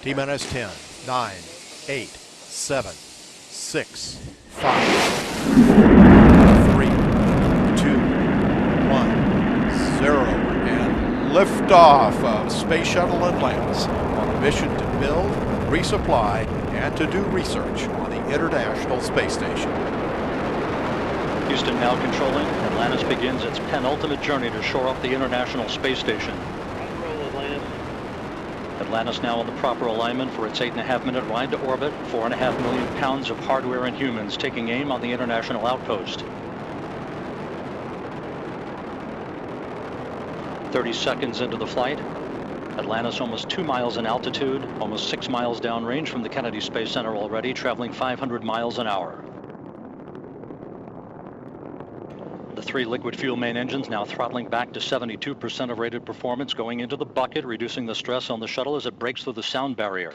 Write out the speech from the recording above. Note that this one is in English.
T-minus 10, 9, 8, 7, 6, 5, 3, 2, 1, 0, and liftoff of Space Shuttle Atlantis on a mission to build, resupply, and to do research on the International Space Station. Houston now controlling. Atlantis begins its penultimate journey to shore up the International Space Station. Atlantis now in the proper alignment for its 8.5-minute ride to orbit. 4.5 million pounds of hardware and humans taking aim on the International Outpost. 30 seconds into the flight. Atlantis almost 2 miles in altitude, almost 6 miles downrange from the Kennedy Space Center already, traveling 500 miles an hour. The 3 liquid fuel main engines now throttling back to 72% of rated performance, going into the bucket, reducing the stress on the shuttle as it breaks through the sound barrier.